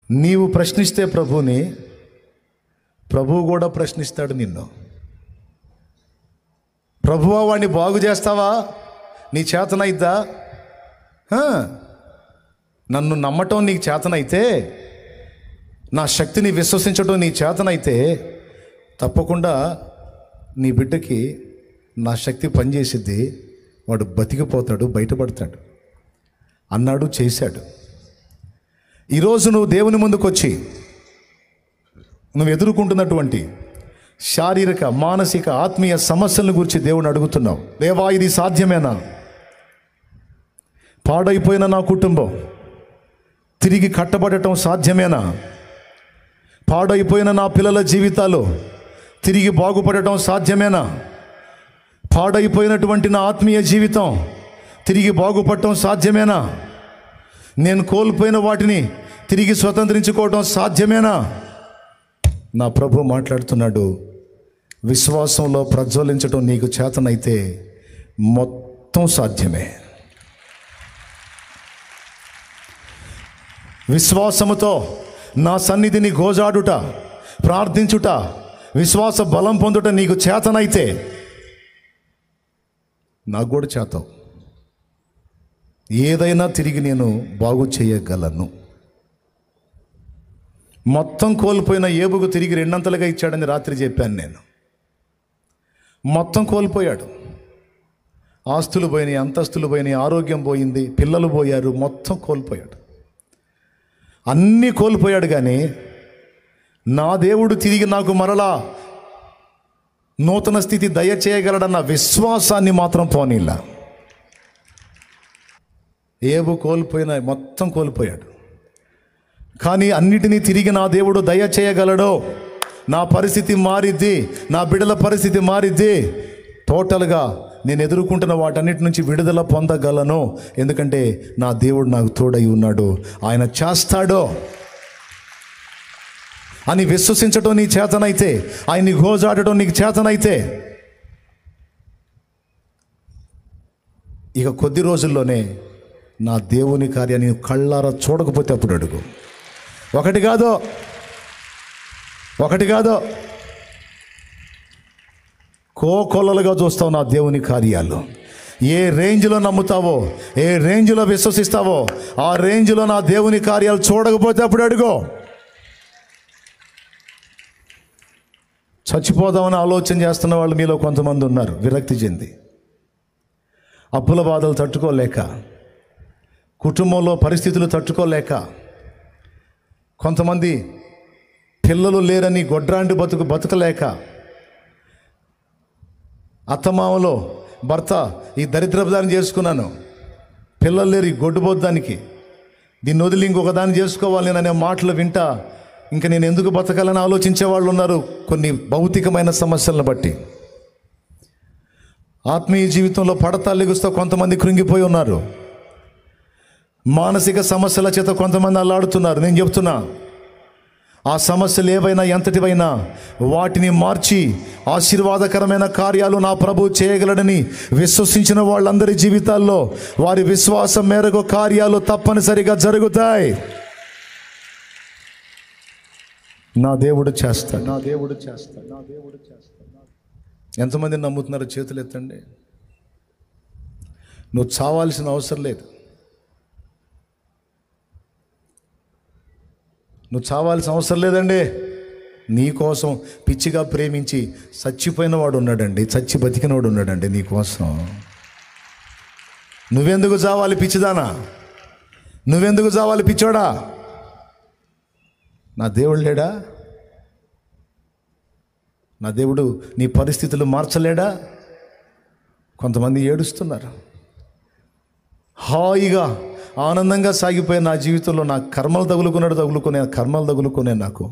నీవు ప్రశ్నిస్తే ప్రభువుని, ప్రభువు కూడా ప్రశ్నిస్తాడు నిన్ను. ప్రభువా వాడిని బాగు చేస్తావా? నీ చేతనైద్దా? నన్ను నమ్మటం నీకు చేతనైతే, నా శక్తిని విశ్వసించడం నీ చేతనైతే, తప్పకుండా నీ బిడ్డకి నా శక్తి పనిచేసిద్ది, వాడు బతికిపోతాడు, బయటపడతాడు అన్నాడు, చేశాడు. ఈరోజు నువ్వు దేవుని ముందుకు వచ్చి నువ్వు ఎదుర్కొంటున్నటువంటి శారీరక, మానసిక, ఆత్మీయ సమస్యలను గురించి దేవుని అడుగుతున్నావు. దేవా, ఇది సాధ్యమేనా? పాడైపోయిన నా కుటుంబం తిరిగి కట్టబడటం సాధ్యమేనా? పాడైపోయిన నా పిల్లల జీవితాలు తిరిగి బాగుపడటం సాధ్యమేనా? పాడైపోయినటువంటి నా ఆత్మీయ జీవితం తిరిగి బాగుపడటం సాధ్యమేనా? నేను కోల్పోయిన వాటిని తిరిగి స్వతంత్రించుకోవడం సాధ్యమేనా? నా ప్రభు మాట్లాడుతున్నాడు, విశ్వాసంలో ప్రజ్వలించడం నీకు చేతనైతే మొత్తం సాధ్యమే. విశ్వాసముతో నా సన్నిధిని గోజాడుట, ప్రార్థించుట, విశ్వాస బలం పొందుట నీకు చేతనైతే నాకు కూడా చేతం. ఏదైనా తిరిగి నేను బాగు చేయగలను. మొత్తం కోల్పోయిన ఏబుకు తిరిగి రెండంతలుగా ఇచ్చాడని రాత్రి చెప్పాను నేను. మొత్తం కోల్పోయాడు. ఆస్తులు పోయినాయి, అంతస్తులు పోయినాయి, ఆరోగ్యం పోయింది, పిల్లలు పోయారు, మొత్తం కోల్పోయాడు. అన్నీ కోల్పోయాడు. కానీ నా దేవుడు తిరిగి నాకు మరలా నూతన స్థితి దయచేయగలడన్న విశ్వాసాన్ని మాత్రం పోనీలా. ఏబు కోల్పోయిన మొత్తం కోల్పోయాడు. కానీ అన్నిటినీ తిరిగి నా దేవుడు దయచేయగలడో, నా పరిస్థితి మారిద్ది, నా బిడ్డల పరిస్థితి మారిద్ది, టోటల్గా నేను ఎదుర్కొంటున్న వాటన్నిటి నుంచి విడుదల పొందగలను. ఎందుకంటే నా దేవుడు నాకు తోడై ఉన్నాడు, ఆయన చేస్తాడో అని విశ్వసించడం నీ చేతనైతే, ఆయన్ని గోజాడటం నీకు చేతనైతే, ఇక కొద్ది రోజుల్లోనే నా దేవుని కార్యాన్ని కళ్ళారా చూడకపోతే అప్పుడు అడుగు. ఒకటి కాదో కోకొల్లలుగా చూస్తావు నా దేవుని కార్యాలు. ఏ రేంజ్లో నమ్ముతావో, ఏ రేంజ్లో విశ్వసిస్తావో, ఆ రేంజ్లో నా దేవుని కార్యాలు చూడకపోతే అప్పుడు అడుగు. చచ్చిపోదామని ఆలోచన చేస్తున్న వాళ్ళు మీలో కొంతమంది ఉన్నారు, విరక్తి చెంది, అప్పుల బాధలు తట్టుకోలేక, కుటుంబంలో పరిస్థితులు తట్టుకోలేక, కొంతమంది పిల్లలు లేరని గొడ్రాంటి బతుకలేక, అత్తమామలో భర్త ఈ దరిద్రదాన్ని చేసుకున్నాను, పిల్లలు లేరు ఈ గొడ్డుబోద్దానికి, దీన్ని వదిలి ఇంకొక దాన్ని చేసుకోవాలి అనే మాటలు వింటా ఇంకా నేను ఎందుకు బతకాలని ఆలోచించే వాళ్ళు ఉన్నారు. కొన్ని భౌతికమైన సమస్యలను బట్టి ఆత్మీయ జీవితంలో పడతా లెగుస్తూ కొంతమంది కృంగిపోయి ఉన్నారు. మానసిక సమస్యల చేత కొంతమంది అల్లాడుతున్నారు. నేను చెప్తున్నా, ఆ సమస్యలు ఏవైనా ఎంతటివైనా వాటిని మార్చి ఆశీర్వాదకరమైన కార్యాలు నా ప్రభు చేయగలడని విశ్వసించిన వాళ్ళందరి జీవితాల్లో వారి విశ్వాసం మేరకు కార్యాలు తప్పనిసరిగా జరుగుతాయి. నా దేవుడు చేస్తాడు. ఎంతమంది నమ్ముతున్నారు? చేతులు ఎత్తండి. నువ్వు చావాల్సిన అవసరం లేదు. నువ్వు చావాల్సిన అవసరం లేదండి. నీకోసం పిచ్చిగా ప్రేమించి చచ్చిపోయిన వాడు ఉన్నాడండి, చచ్చి బతికినవాడు ఉన్నాడండి నీకోసం. నువ్వెందుకు చావాలి పిచ్చిదానా? నువ్వెందుకు చావాలి పిచ్చోడా? నా దేవుడు లేడా? నా దేవుడు నీ పరిస్థితులు మార్చలేడా? కొంతమంది ఏడుస్తున్నారు. హాయిగా ఆనందంగా సాగిపోయే నా జీవితంలో నా కర్మలు తగులుకునే నాకు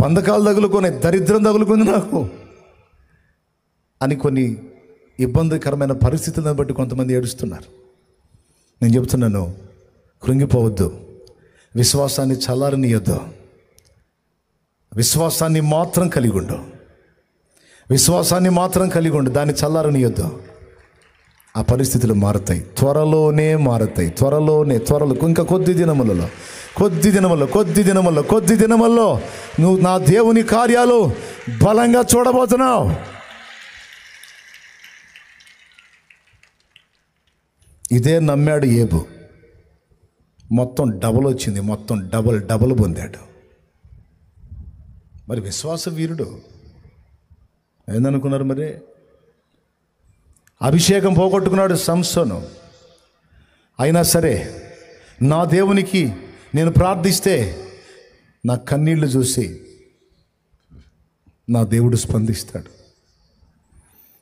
బంధకాలు తగులుకునే, దరిద్రం తగులుకుంది నాకు అని కొన్ని ఇబ్బందికరమైన పరిస్థితులను బట్టి కొంతమంది ఏడుస్తున్నారు. నేను చెప్తున్నాను, కృంగిపోవద్దు. విశ్వాసాన్ని చల్లారనీయొద్దు. విశ్వాసాన్ని మాత్రం కలిగి ఉండు. దాన్ని చల్లారనీయొద్దు. ఆ పరిస్థితులు మారుతాయి, త్వరలో ఇంకా కొద్ది దినములలో, కొద్ది దినముల్లో నువ్వు నా దేవుని కార్యాలు బలంగా చూడబోతున్నావు. ఇదే నమ్మాడు ఏబు. మొత్తం డబుల్ వచ్చింది, మొత్తం డబుల్ పొందాడు. మరి విశ్వాస వీరుడు ఏందనుకున్నారు? మరి అభిషేకం పోగొట్టుకున్నాడు సంసోను. అయినా సరే నా దేవునికి నేను ప్రార్థిస్తే నా కన్నీళ్లు చూసి నా దేవుడు స్పందిస్తాడు,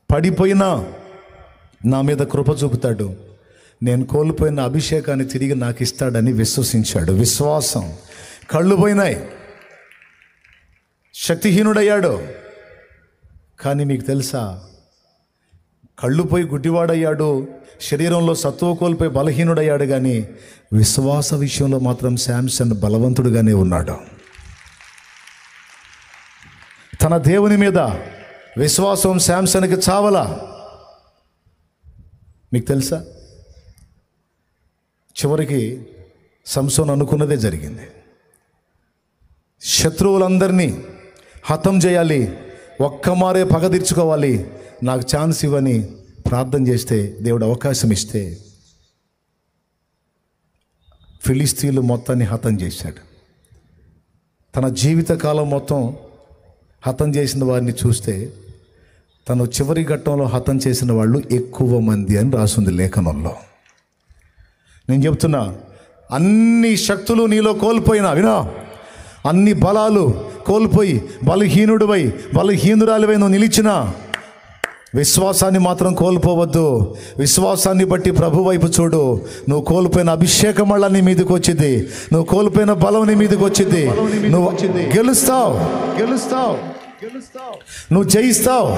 పడిపోయినా నా మీద కృప చూపుతాడు, నేను కోల్పోయిన అభిషేకాన్ని తిరిగి నాకు ఇస్తాడని విశ్వసించాడు. విశ్వాసం. కళ్ళు పోయినాయి, శక్తిహీనుడయ్యాడు. కానీ మీకు తెలుసా, కళ్ళు పోయి గుడ్డివాడయ్యాడు, శరీరంలో సత్తువ కోల్పోయి బలహీనుడయ్యాడు, కానీ విశ్వాస విషయంలో మాత్రం శాంసన్ బలవంతుడుగానే ఉన్నాడు. తన దేవుని మీద విశ్వాసం శాంసన్కి చావలా. మీకు తెలుసా, చివరికి సంసోన్ అనుకున్నదే జరిగింది. శత్రువులందరినీ హతం చేయాలి, ఒక్కమారే పగ తీర్చుకోవాలి, నాకు ఛాన్స్ ఇవ్వని ప్రార్థన చేస్తే, దేవుడు అవకాశం ఇస్తే ఫిలిస్తీన్లు మొత్తాన్ని హతం చేశాడు. తన జీవితకాలం మొత్తం హతం చేసిన వారిని చూస్తే తను చివరి ఘట్టంలో హతం చేసిన వాళ్ళు ఎక్కువ మంది అని రాసింది లేఖనంలో. నేను చెప్తున్నా, అన్ని శక్తులు నీలో కోల్పోయినా వినా, అన్ని బలాలు కోల్పోయి బలహీనురాలివై నువ్వు నిలిచినా విశ్వాసాన్ని మాత్రం కోల్పోవద్దు. విశ్వాసాన్ని బట్టి ప్రభు వైపు చూడు. నువ్వు కోల్పోయిన అభిషేకం వల్ల నీ మీదకి వచ్చింది, నువ్వు కోల్పోయిన బలం నీ మీదకి వచ్చింది. నువ్వు గెలుస్తావు, నువ్వు జయిస్తావు.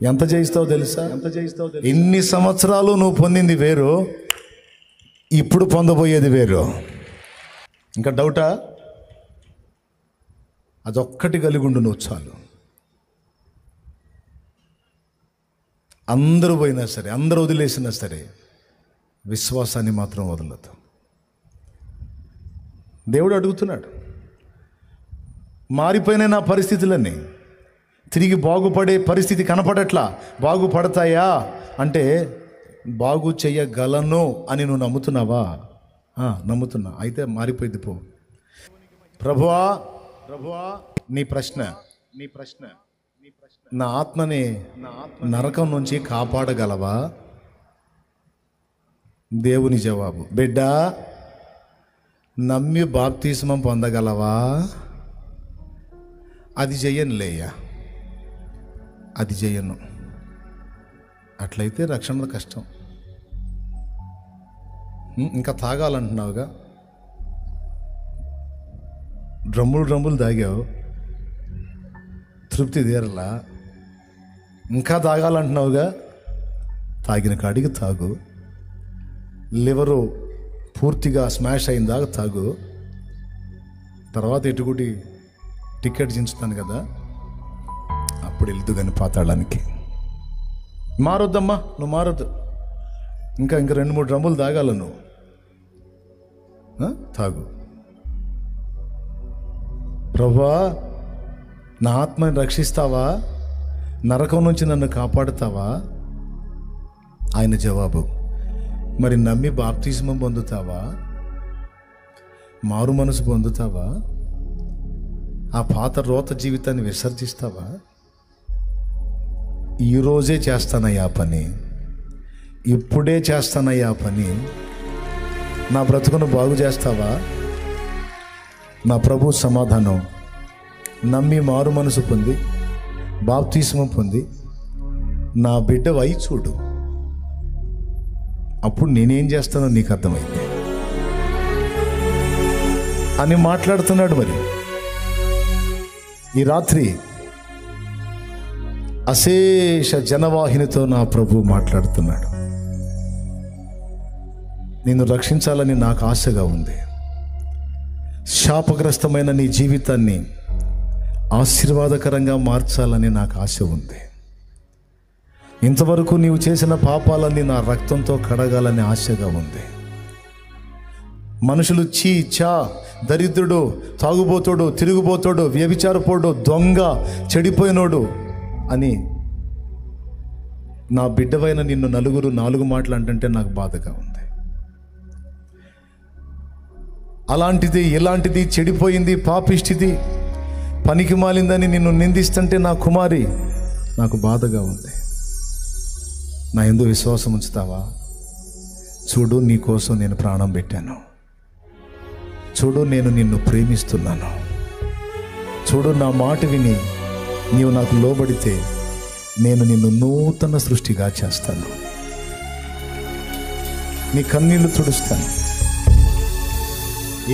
ఎంత జయిస్తావు తెలుసా? ఇన్ని సంవత్సరాలు నువ్వు పొందింది వేరు, ఇప్పుడు పొందబోయేది వేరు. ఇంకా డౌటా? అదొక్కటి కలిగి ఉండు నువ్వు చాలు. అందరూ పోయినా సరే, అందరూ వదిలేసినా సరే, విశ్వాసాన్ని మాత్రం వదలదు. దేవుడు అడుగుతున్నాడు, మారిపోయిన నా పరిస్థితులన్నీ తిరిగి బాగుపడే పరిస్థితి కనపడట్లా, బాగుపడతాయా అంటే బాగు చెయ్యగలను అని నువ్వు నమ్ముతున్నావా? నమ్ముతున్నా. అయితే మారిపోయింది పో. ప్రభువా నీ ప్రశ్న నా ఆత్మని నరకం నుంచి కాపాడగలవా? దేవుని జవాబు, బిడ్డా నమ్మి బాప్తిస్మం పొందగలవా? అది చెయ్యనులేయ్యా, అది చెయ్యను. అట్లయితే రక్షణ కష్టం. ఇంకా తాగాలంటున్నావుగా, డ్రమ్ములు తాగావు, తృప్తి తీరలా. ఇంకా తాగాలంటున్నావుగా, తాగిన కాడికి తాగు. లివరు పూర్తిగా స్మాష్ అయిన దాకా తాగు. తర్వాత ఎటుకుటి టికెట్ చించుతాను కదా, అప్పుడు వెళ్తూ కానీ పాతాళానికి. మారొద్దమ్మా, నువ్వు మారొద్దు. ఇంకా 2-3 డ్రమ్ములు తాగాల నువ్వు. తాగు. ప్రభువా నా ఆత్మని రక్షిస్తావా? నరకం నుంచి నన్ను కాపాడుతావా? ఆయన జవాబు, మరి నమ్మి బాప్తిస్మం పొందుతావా? మారు మనసు పొందుతావా? ఆ పాత రోత జీవితాన్ని విసర్జిస్తావా? ఈరోజే చేస్తానయ్యా పని, ఇప్పుడే చేస్తానయ్యా పని, నా బ్రతుకును బాగు చేస్తావా? నా ప్రభు సమాధానం, నమ్మి మారు మనసు పొంది బాప్తిస్మం పొంది నా బిడ్డ వై చూడు, అప్పుడు నేనేం చేస్తానో నీకు అర్థమైంది అని మాట్లాడుతున్నాడు. మరి ఈ రాత్రి అశేష జనవాహినితో నా ప్రభు మాట్లాడుతున్నాడు. నిన్ను రక్షించాలని నాకు ఆశగా ఉంది. శాపగ్రస్తమైన నీ జీవితాన్ని ఆశీర్వాదకరంగా మార్చాలని నాకు ఆశ ఉంది. ఇంతవరకు నీవు చేసిన పాపాలన్నీ నా రక్తంతో కడగాలని ఆశగా ఉంది. మనుషులు చీ చా, దరిద్రుడు, తాగుబోతోడు, తిరుగుబోతోడు, వ్యభిచారపోడు, దొంగ, చెడిపోయినోడు అని నా బిడ్డవైన నిన్ను నలుగురు 4 మాటలు అంటుంటే నాకు బాధగా ఉంది. అలాంటిది ఇలాంటిది చెడిపోయింది, పాపిష్టిది, పనికి మాలిందని నిన్ను నిందిస్తుంటే నా కుమారి నాకు బాధగా ఉంది. నా యందు విశ్వాసం ఉంచుతావా? చూడు, నీ కోసం నేను ప్రాణం పెట్టాను. చూడు, నేను నిన్ను ప్రేమిస్తున్నాను. చూడు, నా మాట విని నీవు నాకు లోబడితే నేను నిన్ను నూతన సృష్టిగా చేస్తాను. నీ కన్నీళ్లు తుడుస్తాను.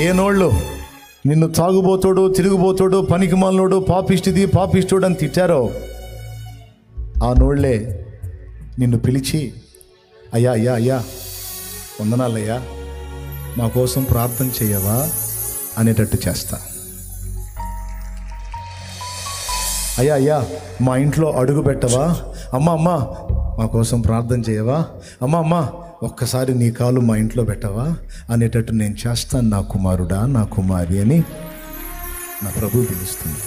ఏ నోళ్ళు నిన్ను తాగుబోతోడు, తిరుగుబోతోడు, పనికిమాలినోడు, పాపిష్టుడు అని తిట్టారో ఆ నోళ్లే నిన్ను పిలిచి, అయ్యా అయ్యా అయ్యా వందనాలయ్యా, మా కోసం ప్రార్థన చేయవా అనేటట్టు చేస్తా. అయ్యా అయ్యా మా ఇంట్లో అడుగు పెట్టవా, అమ్మా అమ్మా మా కోసం ప్రార్థన చేయవా, అమ్మా అమ్మా ఒక్కసారి నీ కాలు మా ఇంట్లో పెట్టవా అనేటట్టు నేను చేస్తాను నా కుమారుడా, నా కుమారి అని నా ప్రభువు పిలుస్తుంది.